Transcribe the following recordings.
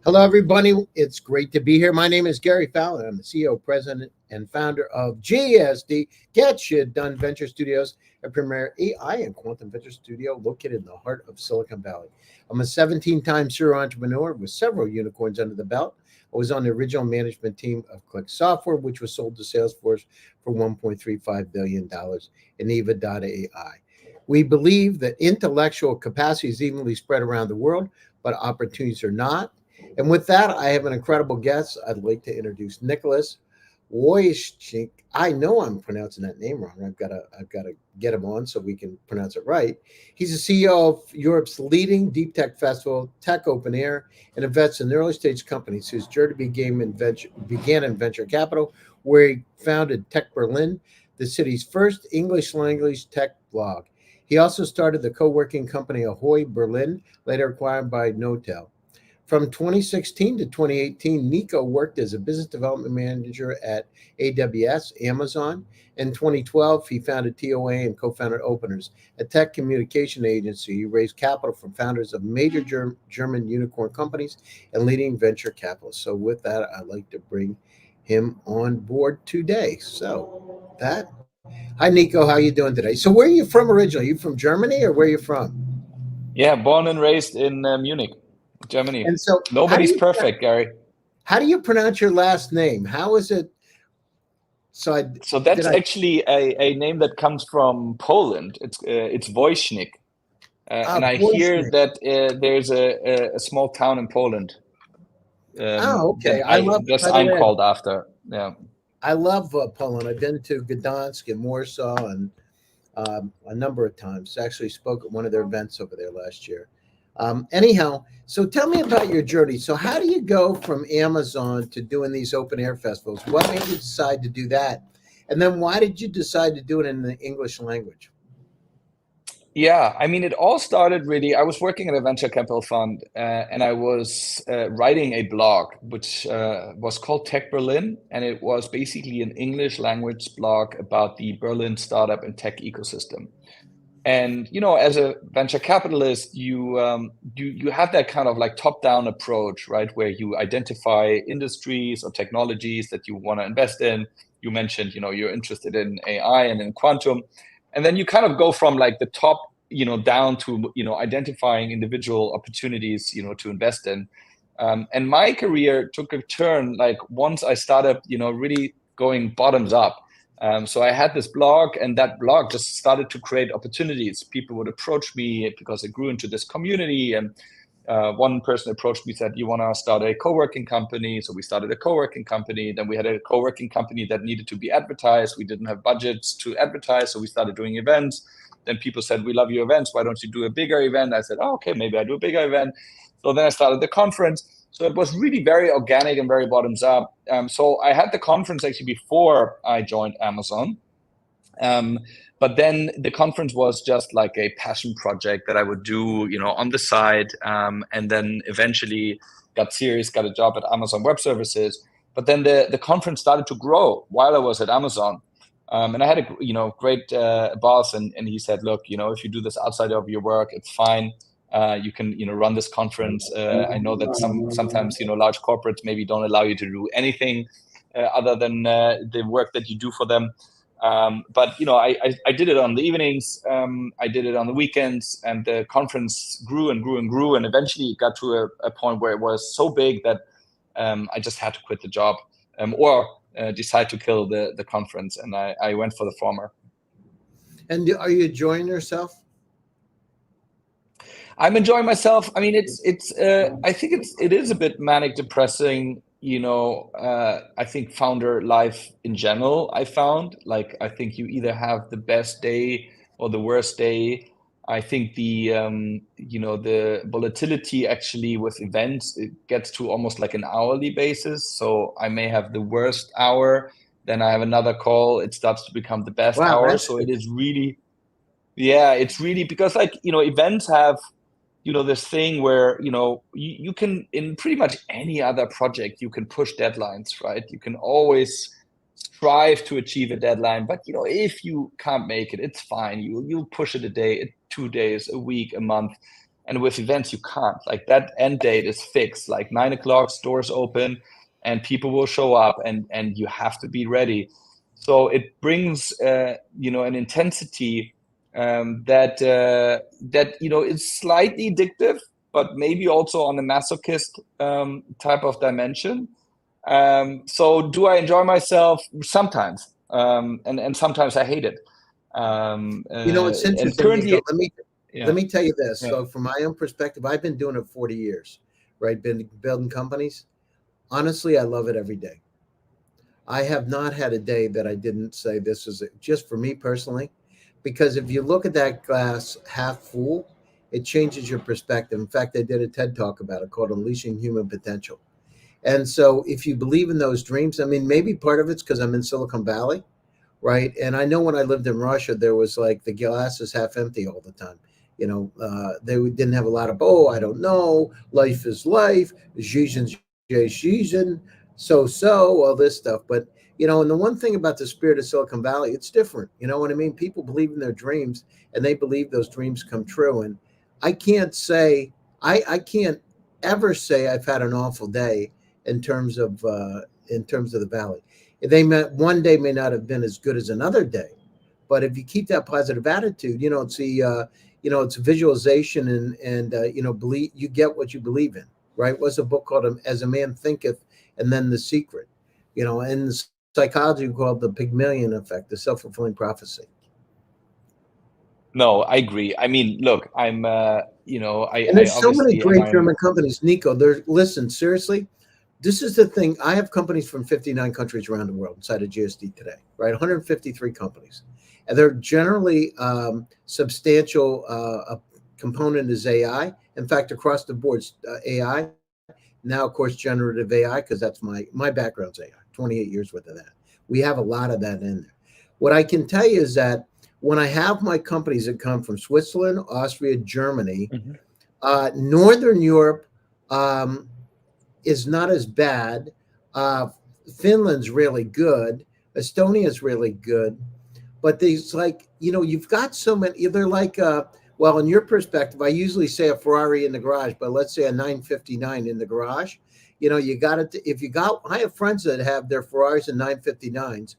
Hello, everybody. It's great to be here. My name is Gary Fowler. I'm the CEO, president, and founder of GSD Get Shit Done Venture Studios, a premier AI and quantum venture studio located in the heart of Silicon Valley. I'm a 17-time serial entrepreneur with several unicorns under the belt. I was on the original management team of Click Software, which was sold to Salesforce for $1.35 billion, and Eva.ai. We believe that intellectual capacity is evenly spread around the world, but opportunities are not. And with that, I have an incredible guest. I'd like to introduce Nikolas Woischnik. I know I'm pronouncing that name wrong. I've got to get him on so we can pronounce it right. He's the CEO of Europe's leading Deeptech festival, Tech Open Air, and invests in early stage companies. His journey began in venture capital, where he founded TechBerlin, the city's first English language tech blog. He also started the co-working company Ahoy Berlin, later acquired by Knotel. From 2016 to 2018, Nico worked as a business development manager at AWS, Amazon. In 2012, he founded TOA and co-founded Openers, a tech communication agency. He raised capital from founders of major German unicorn companies and leading venture capitalists. So with that, I'd like to bring him on board today. So that, hi Nico, how you doing today? So where are you from originally? Are you from Germany or where are you from? Yeah, born and raised in Munich, Germany. And so Nobody's perfect, Gary. how do you pronounce your last name? How is it? So I So did that's I actually a name that comes from Poland. It's Woischnik, and I hear Woischnik. that there's a small town in Poland Oh, that okay. I I love. guess By the I'm way, called after. Yeah. I love Poland. I've been to Gdansk and Warsaw and a number of times. Actually, spoke at one of their events over there last year. Anyhow, so tell me about your journey. So, how do you go from Amazon to doing these open air festivals? What made you decide to do that? And then, why did you decide to do it in the English language? Yeah, I mean, it all started really. I was working at a venture capital fund, and I was writing a blog, which was called TechBerlin, and it was basically an English language blog about the Berlin startup and tech ecosystem. And as a venture capitalist, you have that kind of like top-down approach, right? Where you identify industries or technologies that you want to invest in. You mentioned, you're interested in AI and in quantum, and then you kind of go from like the top, down to identifying individual opportunities, to invest in. And my career took a turn like once I started, really going bottoms up. So I had this blog, and that blog just started to create opportunities. People would approach me because it grew into this community. And one person approached me, said, "You want to start a co-working company?" So we started a co-working company. Then we had a co-working company that needed to be advertised. We didn't have budgets to advertise, so we started doing events. Then people said, "We love your events. Why don't you do a bigger event?" I said, "Oh, okay, maybe I do a bigger event." So then I started the conference. So it was really very organic and very bottoms up. So I had the conference actually before I joined Amazon. Um, but then the conference was just like a passion project that I would do, on the side. And then eventually got serious, got a job at Amazon Web Services. But then the conference started to grow while I was at Amazon. And I had a great boss, and he said, "Look, if you do this outside of your work, it's fine. You can run this conference. I know that sometimes large corporates maybe don't allow you to do anything other than the work that you do for them. But I did it on the evenings. I did it on the weekends, and the conference grew and grew and grew, and eventually it got to a point where it was so big that I just had to quit the job, or decide to kill the conference, and I went for the former. And are you enjoying yourself? I'm enjoying myself. I mean, I think it is a bit manic depressing. I think founder life in general, I found like, I think you either have the best day or the worst day. I think the volatility actually with events, it gets to almost like an hourly basis. So I may have the worst hour, then I have another call. It starts to become the best Wow, hour. that's So it is really, yeah, it's really because like, events have this thing where you can, in pretty much any other project, you can push deadlines, right? You can always strive to achieve a deadline, but if you can't make it, it's fine. You'll push it a day, 2 days, a week, a month. And with events, you can't. Like that end date is fixed. Like 9 o'clock, stores open, and people will show up, and you have to be ready. So it brings an intensity that is slightly addictive, but maybe also on the masochist type of dimension. So do I enjoy myself? Sometimes, and sometimes I hate it. It's And interesting, currently, Nico. Let me tell you this. Yeah. So from my own perspective, I've been doing it 40 years, right? Been building companies. Honestly, I love it every day. I have not had a day that I didn't say this is just for me personally, because if you look at that glass half full, it changes your perspective. In fact, I did a TED talk about it called Unleashing Human Potential. And so if you believe in those dreams, I mean, maybe part of it's because I'm in Silicon Valley, right? And I know when I lived in Russia, there was like the glass is half empty all the time. They didn't have a lot of, I don't know, life is life, seasons, season, all this stuff. But, and the one thing about the spirit of Silicon Valley, it's different. You know what I mean? People believe in their dreams and they believe those dreams come true. And I can't say, I can't ever say I've had an awful day in terms of the Valley. One day may not have been as good as another day, but if you keep that positive attitude, it's visualization and believe, you get what you believe in, right? What's a book called As a Man Thinketh, and then The Secret, and the psychology called the Pygmalion effect, the self-fulfilling prophecy. No, I agree. I mean, look, I'm, and there's so many great German companies, Nico. Listen, seriously, this is the thing. I have companies from 59 countries around the world inside of GSD today, right? 153 companies. And they're generally substantial component is AI. In fact, across the board, AI. Now, of course, generative AI, because that's my background's AI, 28 years worth of that. We have a lot of that in there. What I can tell you is that when I have my companies that come from Switzerland, Austria, Germany, Northern Europe, is not as bad. Finland's really good. Estonia's really good. But these, you've got so many, they're like, well, in your perspective, I usually say a Ferrari in the garage, but let's say a 959 in the garage. You got it. I have friends that have their Ferraris and 959s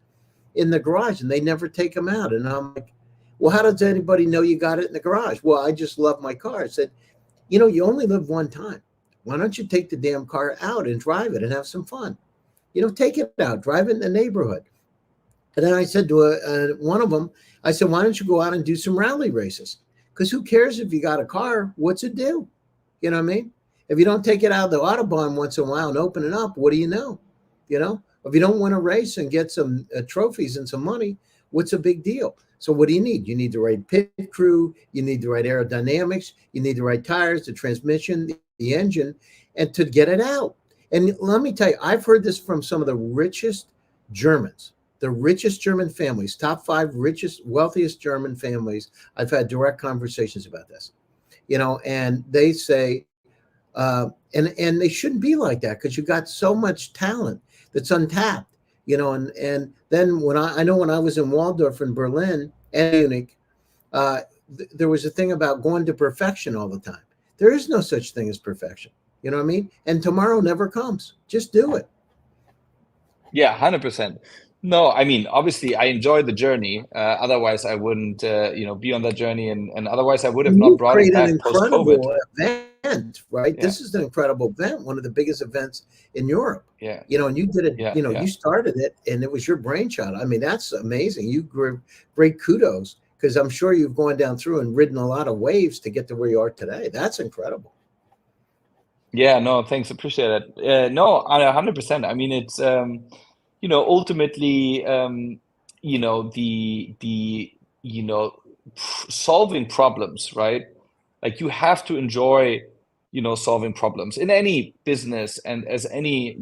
in the garage and they never take them out. And I'm like, well, how does anybody know you got it in the garage? Well, I just love my car. I said, you only live one time. Why don't you take the damn car out and drive it and have some fun? Take it out, drive it in the neighborhood. And then I said to one of them, I said, why don't you go out and do some rally races? Because who cares if you got a car? What's it do? You know what I mean? If you don't take it out of the Autobahn once in a while and open it up, what do you know? If you don't win a race and get some trophies and some money, what's a big deal? So what do you need? You need the right pit crew. You need the right aerodynamics. You need the right tires, the transmission, the engine, and to get it out. And let me tell you, I've heard this from some of the richest Germans, the richest German families, top 5 richest, wealthiest German families. I've had direct conversations about this, and they say, and they shouldn't be like that because you've got so much talent that's untapped. And then when I know when I was in Waldorf in Berlin and Munich, there was a thing about going to perfection all the time. There is no such thing as perfection. You know what I mean? And tomorrow never comes. Just do it. Yeah, 100%. No, I mean, obviously, I enjoy the journey. Otherwise, I wouldn't, be on that journey, and otherwise, I would have not brought it back post-COVID. Event, right? Yeah. This is an incredible event, one of the biggest events in Europe. Yeah. And you did it. Yeah, you started it, and it was your brainchild. I mean, that's amazing. You great kudos, because I'm sure you've gone down through and ridden a lot of waves to get to where you are today. That's incredible. Yeah, no, thanks. Appreciate it. No, 100%. I mean, it's ultimately, solving problems, right? Like you have to enjoy, solving problems in any business and as any,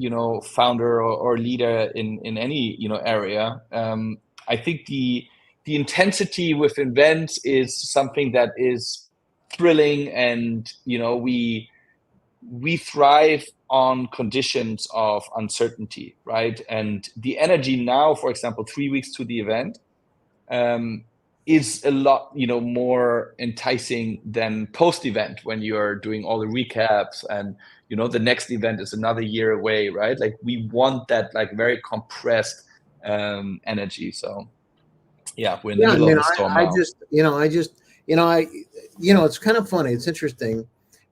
founder or leader in any, area. I think the intensity with events is something that is thrilling, and, we thrive on conditions of uncertainty, right? And the energy now, for example, 3 weeks to the event, is a lot, more enticing than post-event when you're doing all the recaps and, the next event is another year away, right? Like we want that like very compressed energy. So yeah, we're in the Yeah, I middle of mean, the storm I now. just, it's kind of funny. It's interesting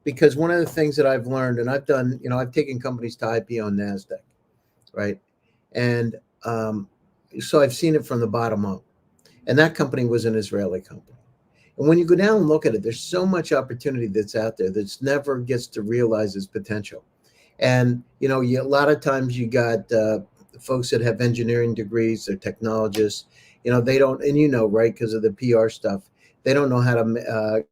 because one of the things that I've learned, and I've done, I've taken companies to IPO on NASDAQ, right? And so I've seen it from the bottom up. And that company was an Israeli company. And when you go down and look at it, there's so much opportunity that's out there that's never gets to realize its potential. And, a lot of times you got folks that have engineering degrees, they're technologists, they don't, and right, because of the PR stuff, they don't know how to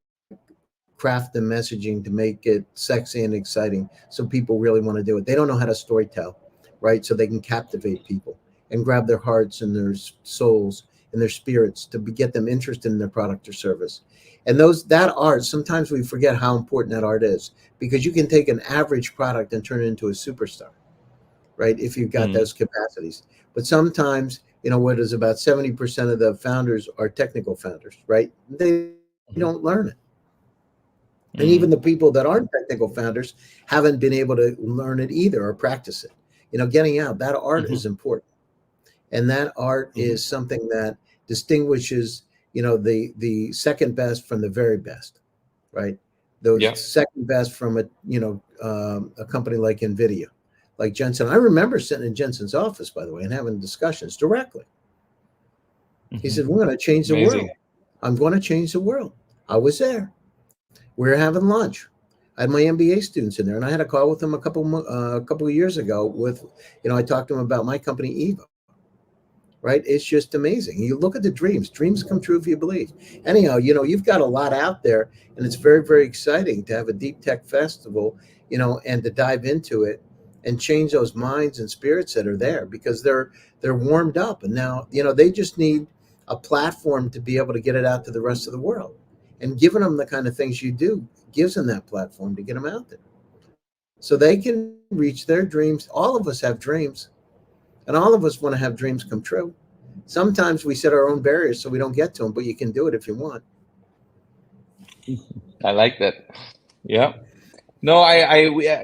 craft the messaging to make it sexy and exciting so people really want to do it. They don't know how to storytell, right? So they can captivate people and grab their hearts and their souls and their spirits to get them interested in their product or service. And that art, sometimes we forget how important that art is, because you can take an average product and turn it into a superstar, right? If you've got those capacities. But sometimes, what is about 70% of the founders are technical founders, right? They don't learn it. And even the people that aren't technical founders haven't been able to learn it either or practice it. Getting out, that art is important. And that art is something that distinguishes, the second best from the very best, right? The second best from a company like NVIDIA, like Jensen. I remember sitting in Jensen's office, by the way, and having discussions directly. He said, we're going to change the world. I'm going to change the world. I was there. We were having lunch. I had my MBA students in there, and I had a call with them a couple of years ago. I talked to them about my company, Eva. Right? It's just amazing. You look at the dreams. Dreams come true if you believe. Anyhow, you've got a lot out there, and it's very, very exciting to have a Deeptech festival, and to dive into it and change those minds and spirits that are there, because they're warmed up, and now they just need a platform to be able to get it out to the rest of the world. And giving them the kind of things you do gives them that platform to get them out there, so they can reach their dreams. All of us have dreams, and all of us want to have dreams come true. Sometimes we set our own barriers so we don't get to them, but you can do it if you want. I like that. Yeah. No,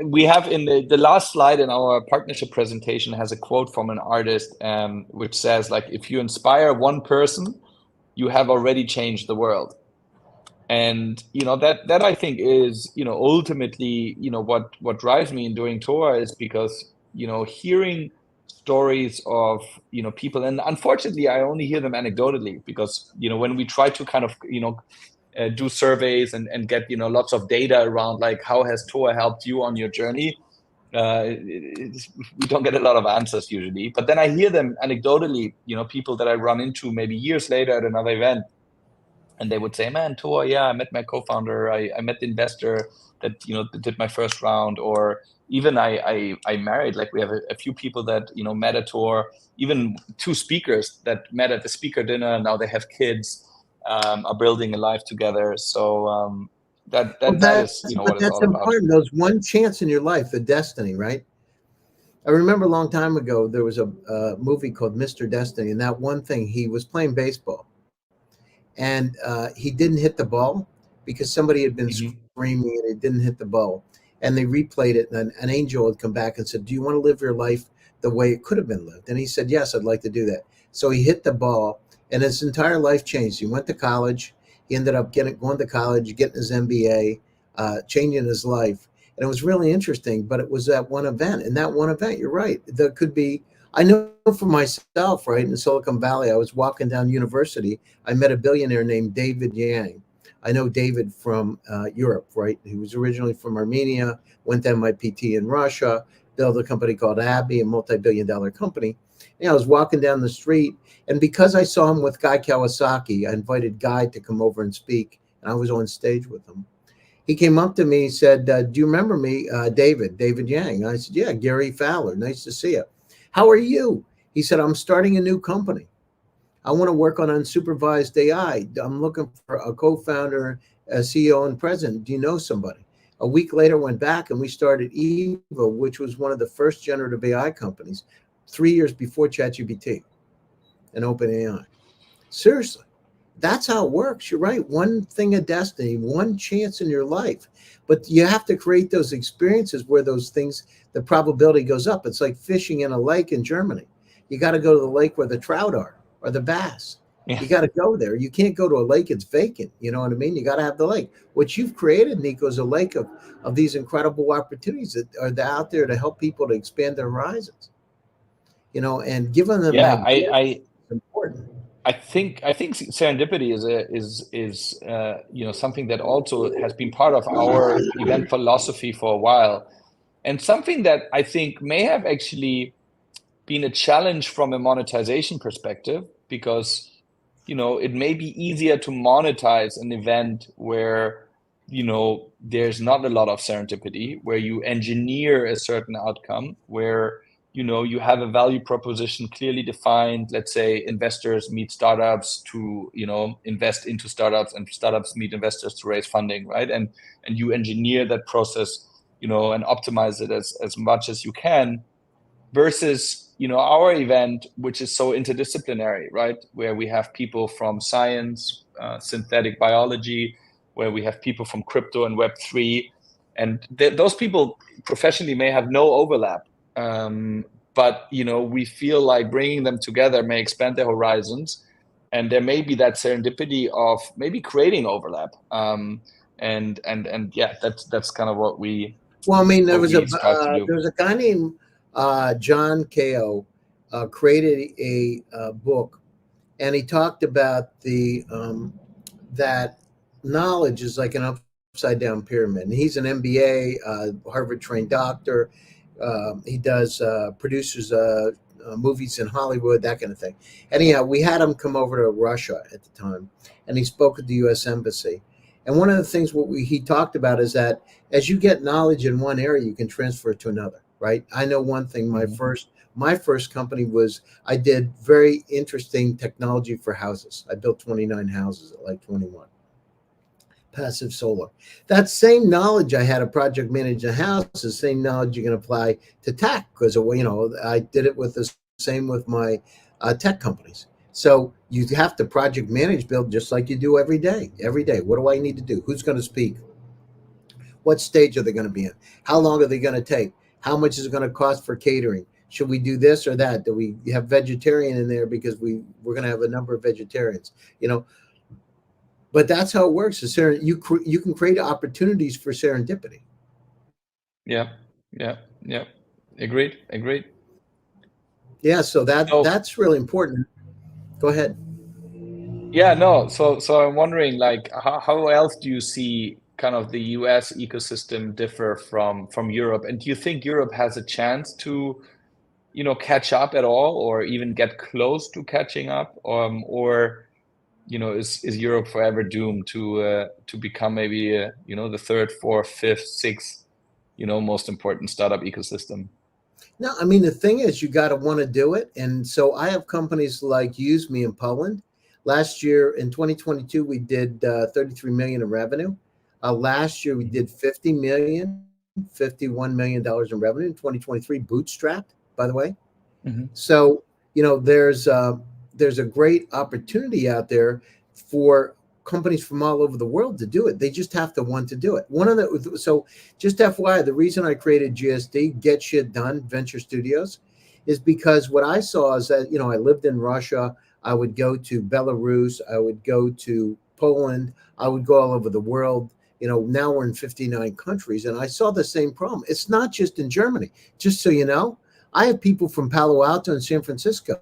we have in the last slide in our partnership presentation has a quote from an artist, which says, like, if you inspire one person, you have already changed the world. And that I think is ultimately what drives me in doing TOA, is because hearing stories of people, and unfortunately I only hear them anecdotally, because when we try to kind of do surveys and get lots of data around, like, how has TOA helped you on your journey, we don't get a lot of answers usually. But then I hear them anecdotally, people that I run into maybe years later at another event, and they would say, man, TOA, yeah, I met my co-founder, I met the investor that did my first round, or even I married, like, we have a few people that met at TOA, even two speakers that met at the speaker dinner, now they have kids, are building a life together. So that is what it's That's all about. important. Those one chance in your life, the destiny, right? I remember a long time ago there was a movie called Mr. Destiny, and that one thing, he was playing baseball, and he didn't hit the ball because somebody had been screaming and it didn't hit the ball. And they replayed it, and an angel had come back and said, do you want to live your life the way it could have been lived? And he said, yes, I'd like to do that. So he hit the ball, and his entire life changed. He went to college. He ended up going to college, getting his MBA, changing his life. And it was really interesting, but it was that one event. And that one event, you're right, there could be, I know for myself, right, in Silicon Valley, I was walking down University. I met a billionaire named David Yang. I know David from Europe, right? He was originally from Armenia, went to MIT in Russia, built a company called Abbey, a multi-billion-dollar company. And I was walking down the street, and because I saw him with Guy Kawasaki, I invited Guy to come over and speak, and I was on stage with him. He came up to me and said, do you remember me, David Yang? I said, yeah, Gary Fowler, nice to see you. How are you? He said, I'm starting a new company. I want to work on unsupervised AI. I'm looking for a co-founder, a CEO, and president. Do you know somebody? A week later, went back and we started Eva, which was one of the first generative AI companies, 3 years before ChatGPT and OpenAI. Seriously. That's how it works. You're right. One thing of destiny, one chance in your life. But you have to create those experiences where those things, the probability goes up. It's like fishing in a lake in Germany. You got to go to the lake where the trout are or the bass. Yeah. You got to go there. You can't go to a lake, it's vacant. You know what I mean? You got to have the lake. What you've created, Nico, is a lake of these incredible opportunities that are out there to help people to expand their horizons, and giving them Yeah, that gift is important. I think serendipity is something that also has been part of our event philosophy for a while, and something that I think may have actually been a challenge from a monetization perspective, because it may be easier to monetize an event where there's not a lot of serendipity, where you engineer a certain outcome, where you have a value proposition clearly defined. Let's say investors meet startups to invest into startups, and startups meet investors to raise funding, right? And you engineer that process, and optimize it as much as you can, versus our event, which is so interdisciplinary, right? Where we have people from science, synthetic biology, where we have people from crypto and Web3, and those people professionally may have no overlap, but we feel like bringing them together may expand their horizons, and there may be that serendipity of maybe creating overlap. And yeah, that's kind of what we Well, I mean, strive to do. there was a guy named John Ko, created a book, and he talked about the that knowledge is like an upside down pyramid. And he's an MBA, Harvard trained doctor. He does produces movies in Hollywood, that kind of thing. Anyhow, we had him come over to Russia at the time, and he spoke at the U.S. Embassy. And one of the things he talked about is that as you get knowledge in one area, you can transfer it to another. Right? I know one thing. My first company was I did very interesting technology for houses. I built 29 houses at like 21. Passive solar. That same knowledge I had of project managing a house is the same knowledge you can apply to tech, because I did it with the same with my tech companies. So you have to project manage, build just like you do every day. Every day, what do I need to do? Who's going to speak? What stage are they going to be in? How long are they going to take? How much is it going to cost for catering? Should we do this or that? Do we have vegetarian in there because we're going to have a number of vegetarians? But that's how it works. You can create opportunities for serendipity. Yeah, yeah, yeah. Agreed. Yeah, so So that's really important. Go ahead. yeah, no. So I'm wondering, like, how else do you see kind of the US ecosystem differ from Europe? And do you think Europe has a chance to, catch up at all, or even get close to catching up? Or is Europe forever doomed to become maybe the third, fourth, fifth, sixth, most important startup ecosystem? No, I mean, the thing is, you got to want to do it. And so I have companies like Use Me in Poland. Last year in 2022, we did 33 million in revenue. Last year we did 50 million, $51 million in revenue in 2023, bootstrapped, by the way. Hmm. So, there's a great opportunity out there for companies from all over the world to do it. They just have to want to do it. So just FYI, the reason I created GSD, Get Shit Done Venture Studios, is because what I saw is that, I lived in Russia. I would go to Belarus. I would go to Poland. I would go all over the world. Now we're in 59 countries, and I saw the same problem. It's not just in Germany. Just so you know, I have people from Palo Alto and San Francisco,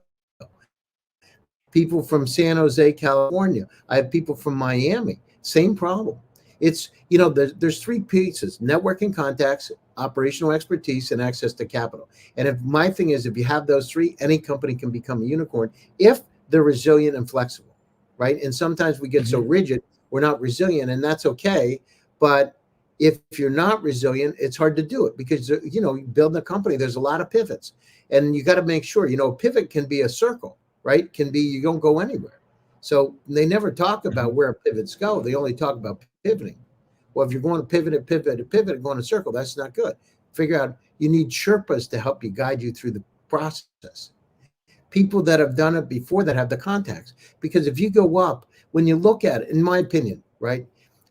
people from San Jose, California. I have people from Miami. Same problem. There's three pieces: networking contacts, operational expertise, and access to capital. And if my thing is, if you have those three, any company can become a unicorn if they're resilient and flexible, right? And sometimes we get so Hmm. rigid, we're not resilient, and that's okay. But if you're not resilient, it's hard to do it because, building a company, there's a lot of pivots, and you got to make sure, a pivot can be a circle, right? Can be, you don't go anywhere. So they never talk about Hmm. where pivots go. They only talk about pivoting. Well, if you're going to pivot and go in a circle, that's not good. Figure out, you need Sherpas to help you guide you through the process. people that have done it before that have the contacts. Because if you go up, when you look at it, in my opinion, right,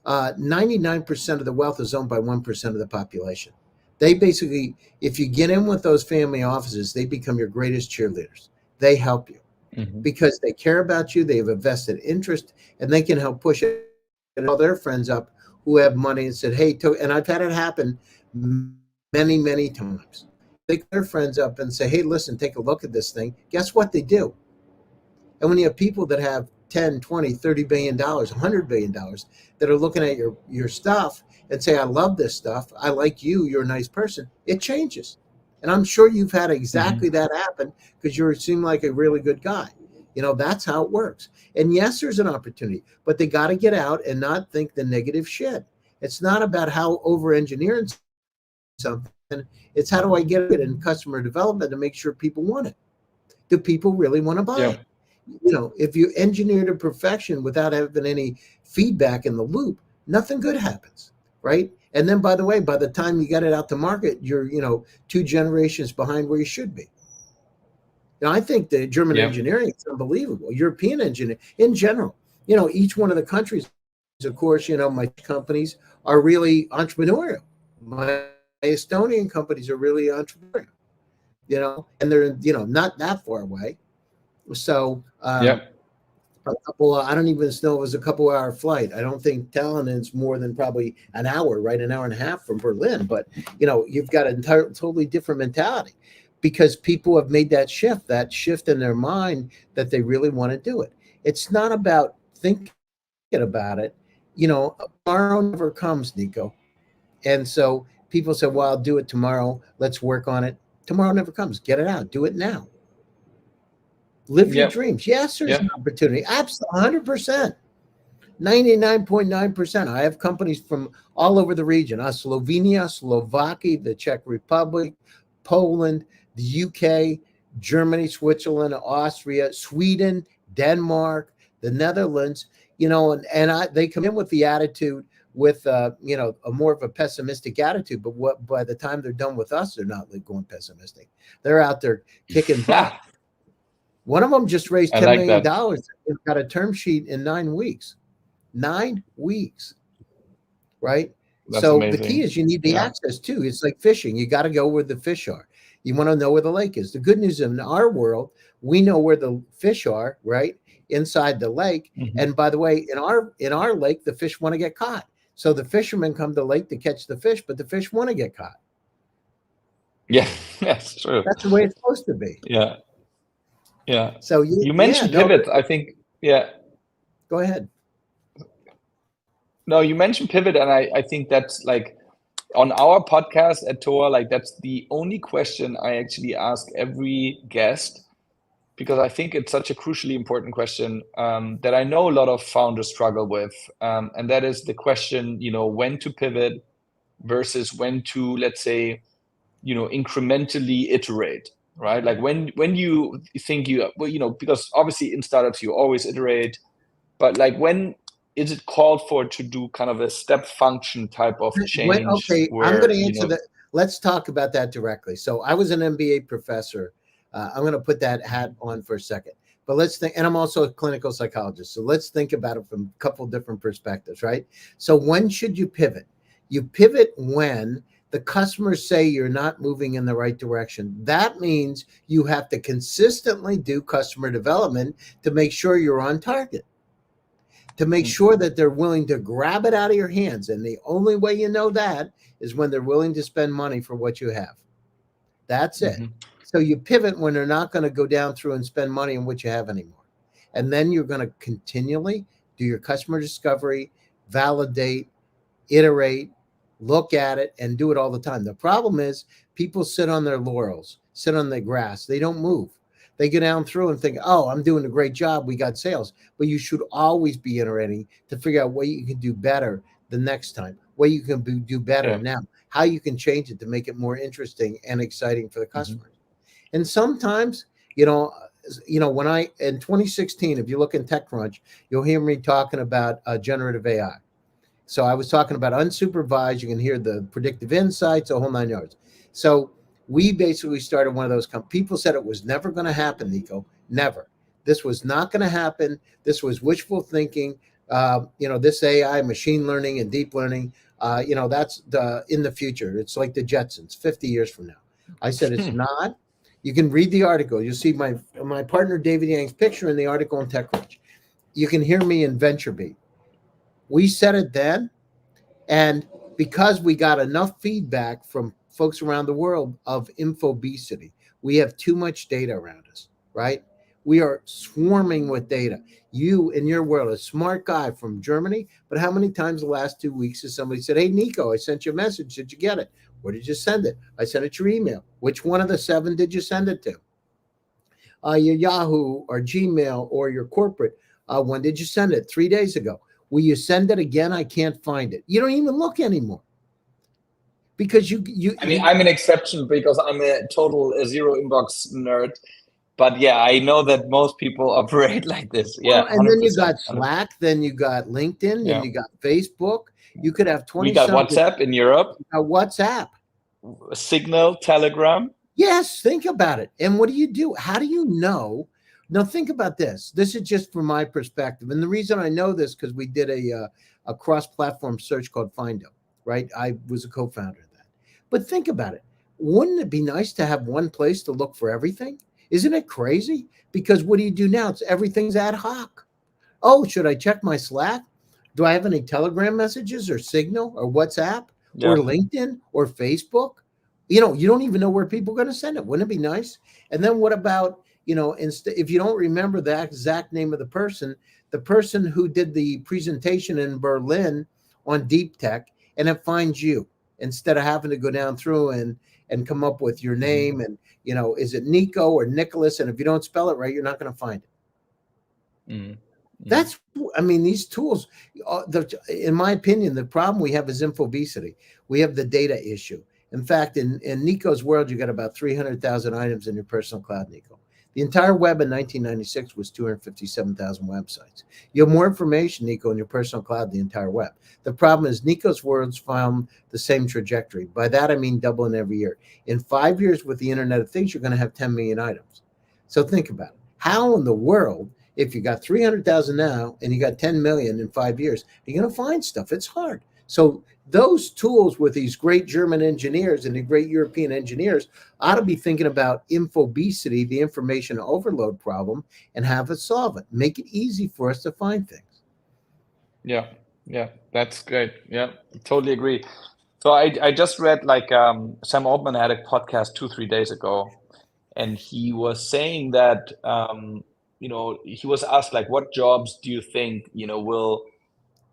99% of the wealth is owned by 1% of the population. They basically, if you get in with those family offices, they become your greatest cheerleaders. They help you Mm-hmm. because they care about you. They have a vested interest, and they can help push it and all their friends up who have money and said, hey, and I've had it happen many, many times. They call their friends up and say, hey, listen, take a look at this thing. Guess what they do? And when you have people that have 10, 20, 30 billion dollars, $100 billion that are looking at your stuff and say, I love this stuff. I like you. You're a nice person. It changes. And I'm sure you've had exactly that happen because you seem like a really good guy. That's how it works. And yes, there's an opportunity, but they got to get out and not think the negative shit. It's not about how over-engineering something. It's how do I get it in customer development to make sure people want it? Do people really want to buy it? If you engineer to perfection without having any feedback in the loop, nothing good happens, right? And then, by the way, by the time you get it out to market, you're, 2 generations behind where you should be. I think the German engineering is unbelievable. European engineering in general, each one of the countries, of course, my companies are really entrepreneurial. My Estonian companies are really entrepreneurial, and they're, not that far away. So, a couple, I don't even know, it was a couple-hour flight. I don't think Tallinn's more than probably an hour, right? An hour and a half from Berlin. But, you've got a totally different mentality because people have made that shift in their mind that they really want to do it. It's not about thinking about it. Tomorrow never comes, Nico. And so people say, well, I'll do it tomorrow. Let's work on it. Tomorrow never comes. Get it out. Do it now. Live your dreams. Yes, there's an opportunity. Absolutely, 100%. 99.9%. I have companies from all over the region. Slovenia, Slovakia, the Czech Republic, Poland, the UK, Germany, Switzerland, Austria, Sweden, Denmark, the Netherlands, they come in with the attitude with, a more of a pessimistic attitude. But by the time they're done with us, they're not going pessimistic. They're out there kicking butt. One of them just raised $10 million. Got a term sheet in 9 weeks. 9 weeks, right? That's so amazing. The key is you need the access too. It's like fishing. You got to go where the fish are. You want to know where the lake is. The good news in our world, we know where the fish are, right? Inside the lake. And by the way, in our lake, the fish want to get caught. So the fishermen come to the lake to catch the fish, but the fish want to get caught. Yeah, that's true. That's the way it's supposed to be. Yeah. So you mentioned pivot. I think, Go ahead. No, you mentioned pivot, and I think that's like on our podcast at Tor, like that's the only question I actually ask every guest, because I think it's such a crucially important question that I know a lot of founders struggle with, and that is the question, when to pivot versus when to, let's say, incrementally iterate, right? Like when you think because obviously in startups you always iterate, but like when is it called for to do kind of a step function type of change? I'm going to answer that. Let's talk about that directly. So I was an MBA professor. I'm going to put that hat on for a second, but let's think, and I'm also a clinical psychologist. So let's think about it from a couple different perspectives, right? So when should you pivot? You pivot when the customers say you're not moving in the right direction. That means you have to consistently do customer development to make sure you're on target, to make sure that they're willing to grab it out of your hands. And the only way you know that is when they're willing to spend money for what you have. That's it. So you pivot when they're not going to go down through and spend money on what you have anymore. And then you're going to continually do your customer discovery, validate, iterate, look at it, and do it all the time. The problem is people sit on their laurels, sit on the grass. They don't move. They go down through and think, oh, I'm doing a great job. We got sales. But you should always be iterating to figure out what you can do better the next time, what you can do better now, how you can change it to make it more interesting and exciting for the customers. And sometimes, when in 2016, if you look in TechCrunch, you'll hear me talking about generative AI. So I was talking about unsupervised. You can hear the predictive insights, a whole 9 yards. So We basically started one of those people said it was never going to happen, Nico. Never. This was not going to happen. This was wishful thinking. This AI, machine learning and deep learning, that's in the future. It's like the Jetsons 50 years from now. I said it's not. You can read the article. You'll see my partner David Yang's picture in the article in TechRich. You can hear me in VentureBeat. We said it then, and because we got enough feedback from folks around the world of infobesity, we have too much data around us, right? We are swarming with data. You, in your world, a smart guy from Germany, but how many times the last 2 weeks has somebody said, hey, Nico, I sent you a message. Did you get it? Where did you send it? I sent it to your email. Which one of the 7 did you send it to? Your Yahoo or Gmail or your corporate. When did you send it? 3 days ago. Will you send it again? I can't find it. You don't even look anymore. Because I'm an exception because I'm a total zero inbox nerd. But yeah, I know that most people operate like this. Yeah, and then you got Slack, then you got LinkedIn, then you got Facebook. You could have 20. We got WhatsApp in Europe. WhatsApp, Signal, Telegram. Yes, think about it. And what do? How do you know? Now think about this. This is just from my perspective, and the reason I know this because we did a cross-platform search called Findo. Right, I was a co-founder of that. But think about it. Wouldn't it be nice to have one place to look for everything? Isn't it crazy? Because what do you do now? Everything's ad hoc. Oh, should I check my Slack? Do I have any Telegram messages or Signal or WhatsApp or LinkedIn or Facebook? You don't even know where people are going to send it. Wouldn't it be nice? And then what about, if you don't remember the exact name of the person who did the presentation in Berlin on Deeptech, and it finds you instead of having to go down through and come up with your name and, is it Nico or Nikolas? And if you don't spell it right, you're not going to find it. Mm-hmm. These tools, in my opinion, the problem we have is infobesity. We have the data issue. In fact, in Nico's world, you got about 300,000 items in your personal cloud, Nico. The entire web in 1996 was 257,000 websites. You have more information, Nico, in your personal cloud than the entire web. The problem is Nico's worlds found the same trajectory. By that, I mean doubling every year. In 5 years with the Internet of Things, you're going to have 10 million items. So think about it. How in the world, if you got 300,000 now and you got 10 million in 5 years, are you going to find stuff? It's hard. So those tools with these great German engineers and the great European engineers ought to be thinking about infobesity, the information overload problem, and have it solve it. Make it easy for us to find things. Yeah, that's great. Yeah, totally agree. So I just read Sam Altman had a podcast 2-3 days ago, and he was saying that he was asked what jobs do you think will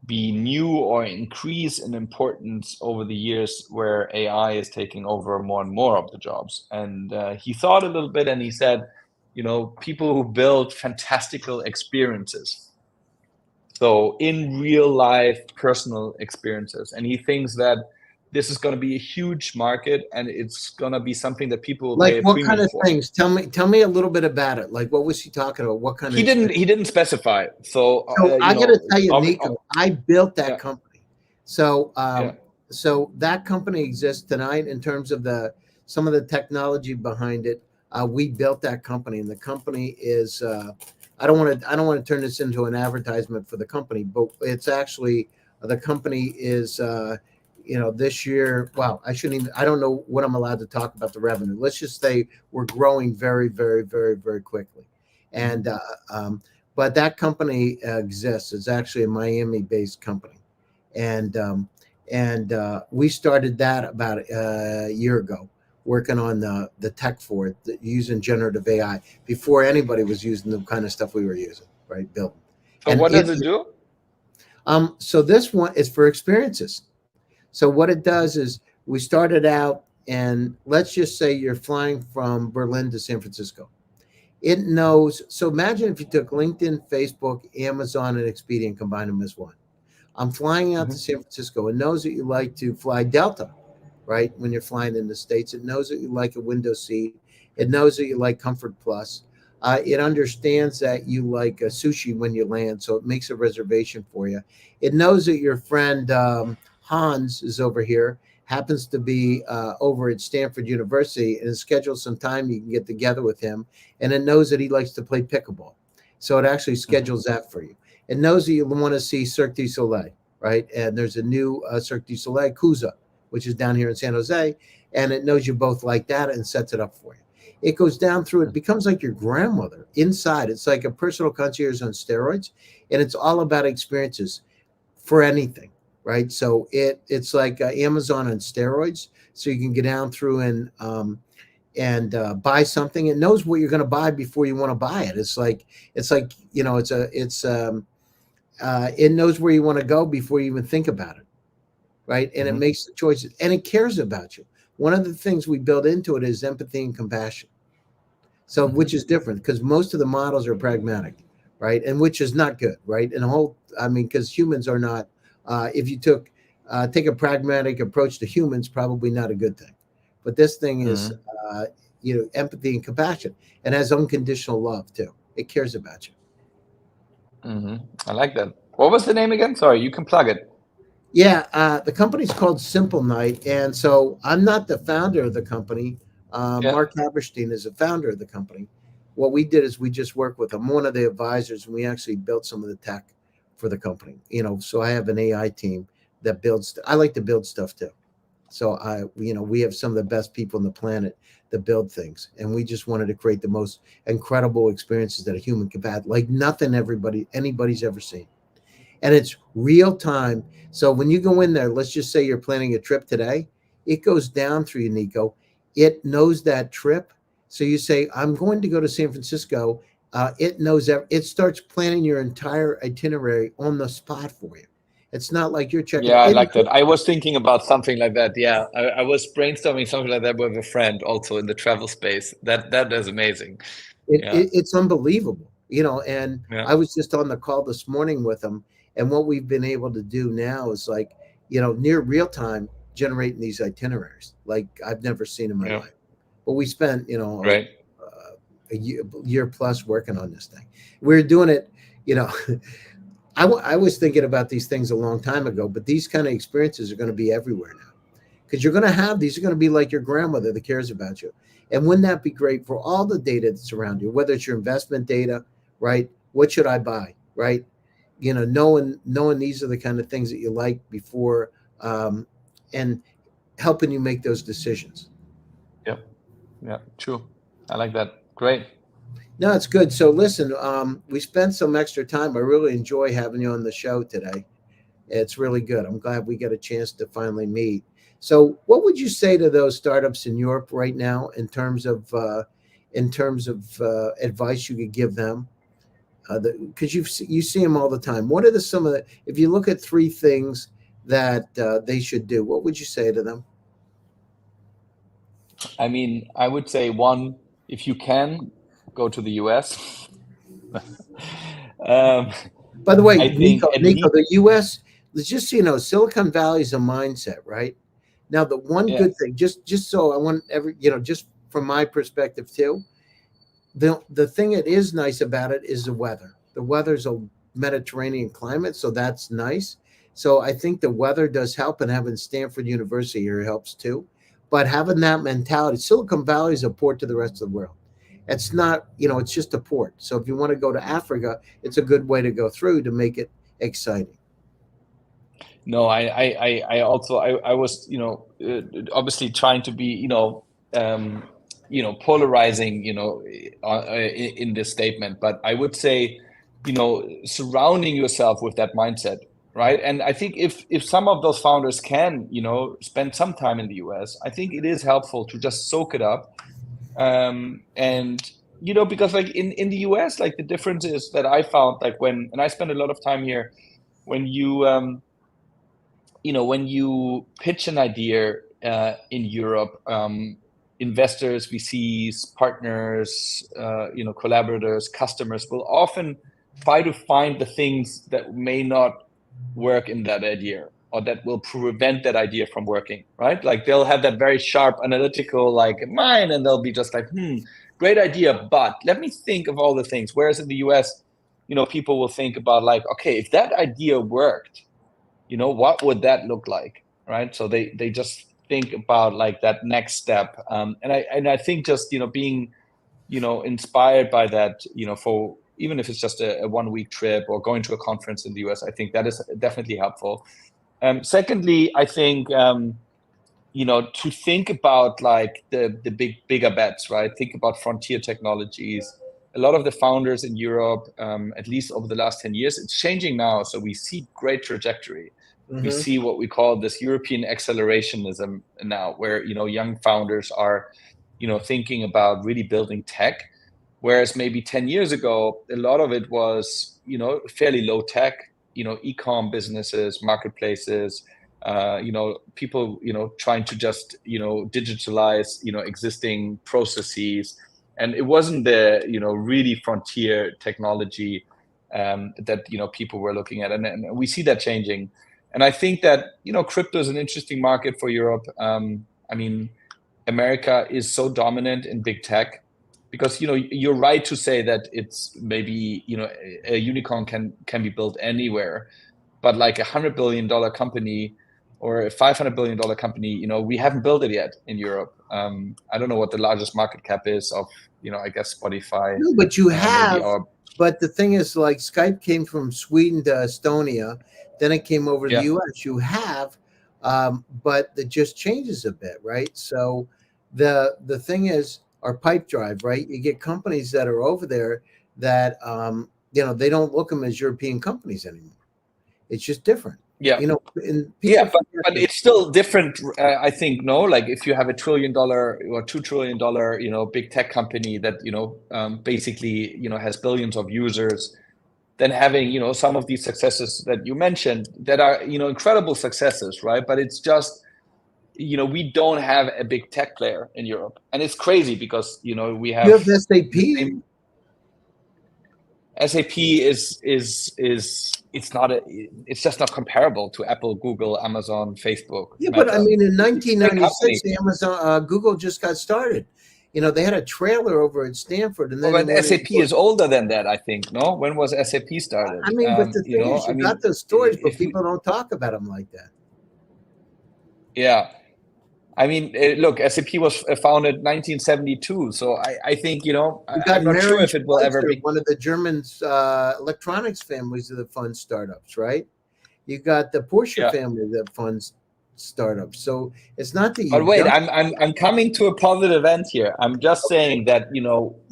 be new or increase in importance over the years where AI is taking over more and more of the jobs. And he thought a little bit and he said, people who build fantastical experiences. So in real life, personal experiences. And he thinks that this is going to be a huge market and it's going to be something that people will pay a premium for. What kind of things? Tell me a little bit about it. What was he talking about? What kind of? He didn't specify. So I got to tell you, Nico, I built that company. So so that company exists tonight in terms of some of the technology behind it. We built that company, and the company is I don't want to turn this into an advertisement for the company, but it's actually the company is this year, I don't know what I'm allowed to talk about the revenue. Let's just say we're growing very, very, very, very quickly. And, but that company exists. It's actually a Miami-based company. And we started that about a year ago, working on the tech for it, using generative AI before anybody was using the kind of stuff we were using, right? Building. So what does it do? So this one is for experiences. So what it does is we started out, and let's just say you're flying from Berlin to San Francisco. It knows. So imagine if you took LinkedIn, Facebook, Amazon, and Expedia and combined them as one. I'm flying out to San Francisco. It knows that you like to fly Delta, right? When you're flying in the States, it knows that you like a window seat. It knows that you like Comfort Plus. It understands that you like sushi when you land, so it makes a reservation for you. It knows that your friend Hans is over here, happens to be over at Stanford University and has scheduled some time you can get together with him, and it knows that he likes to play pickleball. So it actually schedules that for you. It knows that you want to see Cirque du Soleil, right? And there's a new Cirque du Soleil, Cusa, which is down here in San Jose, and it knows you both like that and sets it up for you. It goes down through, it becomes like your grandmother inside. It's like a personal concierge on steroids, and it's all about experiences for anything, right? So it's like Amazon on steroids. So you can get down through and buy something. It knows what you're going to buy before you want to buy it. It's like you know, it knows where you want to go before you even think about it, right? And it makes the choices, and it cares about you. One of the things we build into it is empathy and compassion. So, which is different because most of the models are pragmatic, right? And which is not good, right? And I mean, because humans are not. If you take a pragmatic approach to humans, probably not a good thing. But this thing is, empathy and compassion, and has unconditional love too. It cares about you. I like that. What was the name again? Sorry, you can plug it. Yeah, the company's called Simple Night, and so I'm not the founder of the company. Mark Haberstein is the founder of the company. What we did is we just worked with him, one of the advisors, and we actually built some of the tech for the company. So I have an AI team that builds. I like to build stuff too. So we have some of the best people on the planet that build things, and we just wanted to create the most incredible experiences that a human can have, like nothing anybody's ever seen. And it's real time. So when you go in there, let's just say you're planning a trip today, it goes down through you, Nico. It knows that trip. So you say, I'm going to go to San Francisco. It knows that it starts planning your entire itinerary on the spot for you. It's not like you're checking. Yeah, I like that. I was thinking about something like that. Yeah, I was brainstorming something like that with a friend also in the travel space. That is amazing. It's unbelievable, and Yeah. I was just on the call this morning with them, and what we've been able to do now is like, near real time generating these itineraries like I've never seen in my life. But we spent, Right. a year plus working on this thing. We're doing it, I was thinking about these things a long time ago, but these kind of experiences are going to be everywhere now because you're going to have these are going to be like your grandmother that cares about you. And wouldn't that be great for all the data that's around you, whether it's your investment data, right? What should I buy, right? Knowing these are the kind of things that you like before, and helping you make those decisions. Yeah, true. I like that. Great. No, it's good. So listen, we spent some extra time. I really enjoy having you on the show today. It's really good. I'm glad we got a chance to finally meet. So, what would you say to those startups in Europe right now in terms of advice you could give them? Because you see them all the time. What are some of the? If you look at three things that they should do, what would you say to them? I mean, I would say one, if you can, go to the US. By the way, I think Nico, the US, let's just so you know, Silicon Valley is a mindset, right? Now, the one good thing, just so I want just from my perspective too, the thing that is nice about it is the weather. The weather's a Mediterranean climate, so that's nice. So I think the weather does help, and having Stanford University here helps too. But having that mentality, Silicon Valley is a port to the rest of the world. It's not, it's just a port. So if you want to go to Africa, it's a good way to go through to make it exciting. No, I also I was obviously trying to be polarizing in this statement, but I would say surrounding yourself with that mindset, right? And I think if some of those founders can spend some time in the US, I think it is helpful to just soak it up, and because like in the US, like the difference is that I found like and I spend a lot of time here, when you when you pitch an idea in Europe, investors, VCs, partners, collaborators, customers will often try to find the things that may not work in that idea, or that will prevent that idea from working, right? Like they'll have that very sharp analytical like mind, and they'll be just like, great idea, but let me think of all the things. Whereas in the US, people will think about like, okay, if that idea worked, what would that look like, right? So they just think about like that next step. And I think just, being, inspired by that, for even if it's just a 1 week trip or going to a conference in the US, I think that is definitely helpful. Secondly, I think, to think about like the bigger bets, right? Think about frontier technologies. A lot of the founders in Europe, at least over the last 10 years, it's changing now. So we see great trajectory. We see what we call this European accelerationism now, where, young founders are, thinking about really building tech. Whereas maybe 10 years ago, a lot of it was, fairly low tech, e-com businesses, marketplaces, people, trying to just, digitalize, existing processes. And it wasn't the, really frontier technology that, people were looking at. And we see that changing. And I think that, crypto is an interesting market for Europe. I mean, America is so dominant in big tech because, you're right to say that it's maybe, a unicorn can be built anywhere, but like $100 billion company or a $500 billion company, we haven't built it yet in Europe. I don't know what the largest market cap is of, I guess Spotify. No, but you have. Maybe But the thing is, like Skype came from Sweden to Estonia, then it came over to the Yeah. US. You have, but it just changes a bit, right? So the thing is, our pipe drive, right? You get companies that are over there that they don't look them as European companies anymore. It's just different. Yeah. And but it's still different. I think, no, like if you have $1 trillion or $2 trillion, big tech company that, basically, has billions of users, then having, some of these successes that you mentioned that are, incredible successes, right? But it's just, we don't have a big tech player in Europe. And it's crazy because, we have, you have SAP. SAP is it's just not comparable to Apple, Google, Amazon, Facebook. Yeah, Meta. but I mean, in 1996, Google just got started. They had a trailer over at Stanford, and then but SAP is older than that, I think. No, when was SAP started? I mean, but the thing is, you got those stories, but people don't talk about them like that. Yeah. I mean, look, SAP was founded 1972, so I think, I'm not sure if it will ever be one of the German electronics families of the fund startups, right? You got the Porsche family that funds startups, so it's not that. But wait, I'm coming to a positive end here. I'm just saying that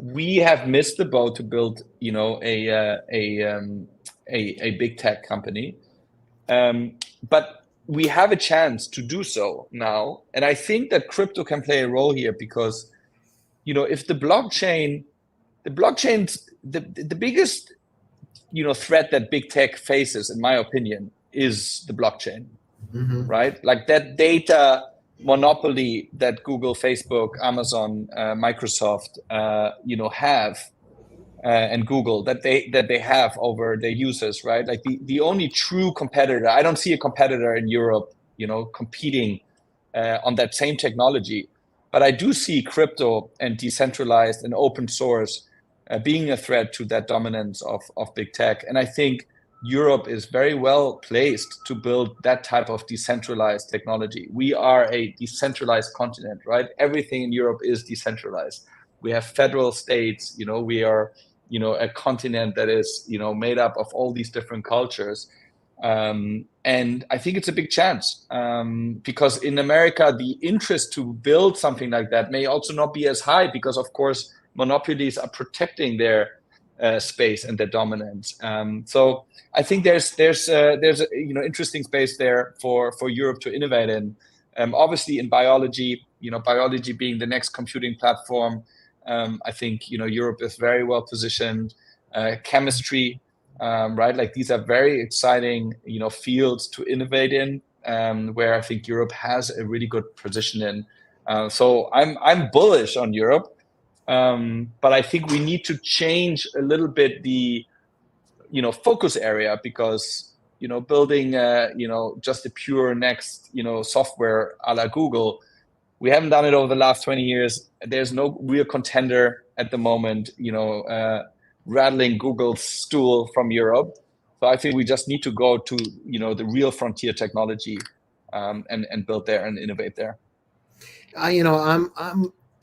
we have missed the boat to build a big tech company, but we have a chance to do so now. And I think that crypto can play a role here because, if the blockchain's the biggest, threat that big tech faces, in my opinion, is the blockchain, right? Like that data monopoly that Google, Facebook, Amazon, Microsoft, have. And Google that they have over their users, right? Like the only true competitor, I don't see a competitor in Europe, competing on that same technology. But I do see crypto and decentralized and open source being a threat to that dominance of big tech. And I think Europe is very well placed to build that type of decentralized technology. We are a decentralized continent, right? Everything in Europe is decentralized. We have federal states, we are a continent that is, made up of all these different cultures. And I think it's a big chance because in America, the interest to build something like that may also not be as high because, of course, monopolies are protecting their space and their dominance. So I think there's interesting space there for Europe to innovate in. Obviously, in biology, biology being the next computing platform. I think Europe is very well positioned. Chemistry, right? Like these are very exciting fields to innovate in, where I think Europe has a really good position in. So I'm bullish on Europe, but I think we need to change a little bit the focus area because building just a pure next software a la Google. We haven't done it over the last 20 years. There's no real contender at the moment, rattling Google's stool from Europe. So I think we just need to go to, the real frontier technology and build there and innovate there. I'm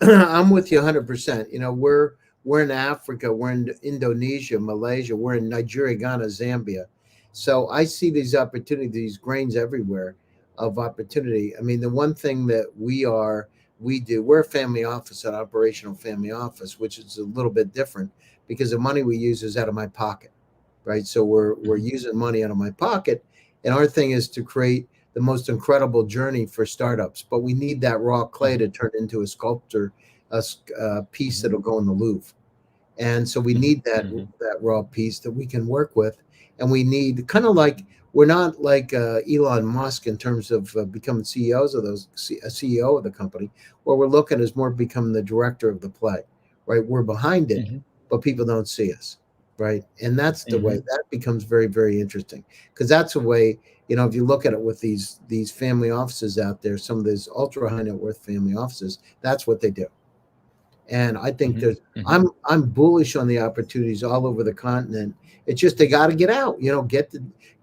I'm with you 100%. We're in Africa, we're in Indonesia, Malaysia, we're in Nigeria, Ghana, Zambia. So I see these opportunities, these grains everywhere of opportunity. I mean, the one thing that we're a family office, an operational family office, which is a little bit different because the money we use is out of my pocket, right? So we're Mhm. using money out of my pocket, and our thing is to create the most incredible journey for startups. But we need that raw clay Mhm. to turn into a sculpture, a piece Mhm. that'll go in the Louvre. And so we Mhm. need that Mhm. raw piece that we can work with, and we need kind of like we're not like Elon Musk in terms of becoming CEOs of a CEO of the company. What we're looking is more becoming the director of the play, right? We're behind it, Mhm. but people don't see us, right? And that's the way Mhm. that becomes very, very interesting because that's a way. If you look at it with these family offices out there, some of these ultra high net worth family offices, that's what they do. And I think Mhm. there's Mhm. I'm bullish on the opportunities all over the continent. It's just they got to get out.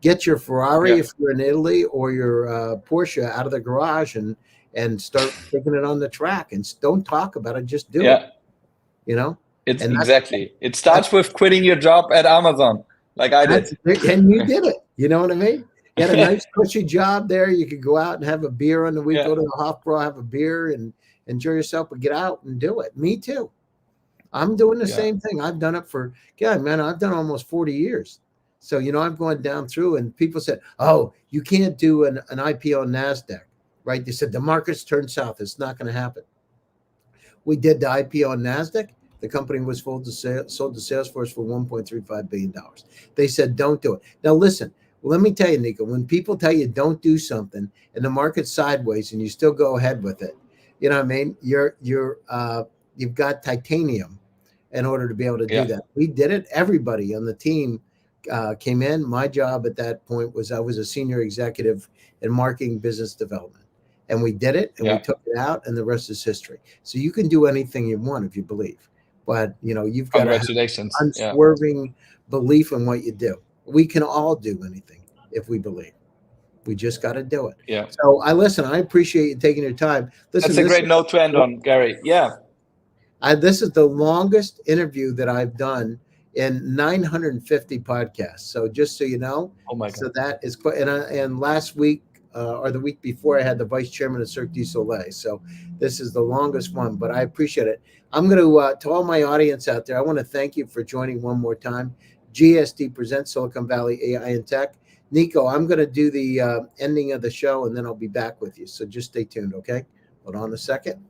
Get your Ferrari Yeah. if you're in Italy or your Porsche out of the garage and start taking it on the track and don't talk about it, just do it. Yeah. You know, It's and exactly. It that's starts with quitting your job at Amazon, like I did. that's and you did it. You know what I mean? You had a nice cushy job there. You could go out and have a beer on the week, Yeah. go to the Hofbräu, have a beer and enjoy yourself, but get out and do it. Me too. I'm doing the Yeah. same thing. I've done it for, yeah, man, I've done almost 40 years. So, I've gone down through and people said, oh, you can't do an IPO on NASDAQ, right? They said the markets turned south. It's not going to happen. We did the IPO on NASDAQ. The company was sold to Salesforce for $1.35 billion. They said, don't do it. Now, listen, let me tell you, Nico, when people tell you don't do something and the market's sideways and you still go ahead with it, you know what I mean? You've got titanium in order to be able to do Yeah. that. We did it. Everybody on the team came in. My job at that point was I was a senior executive in marketing business development. And we did it and we Yeah. took it out, and the rest is history. So you can do anything you want if you believe. But you've got to have Congratulations. Yeah. unswerving belief in what you do. We can all do anything if we believe. We just got to do it. Yeah. So I appreciate you taking your time. That's Listen, a great note to end on, Gary. Yeah. this is the longest interview that I've done in 950 podcasts. So just so you know, Oh my so God. that is quite. And last week or the week before, I had the vice chairman of Cirque du Soleil. So this is the longest one, but I appreciate it. I'm going to all my audience out there, I want to thank you for joining one more time. GSD Presents Silicon Valley AI and Tech. Nico, I'm going to do the ending of the show, and then I'll be back with you. So just stay tuned, okay? Hold on a second.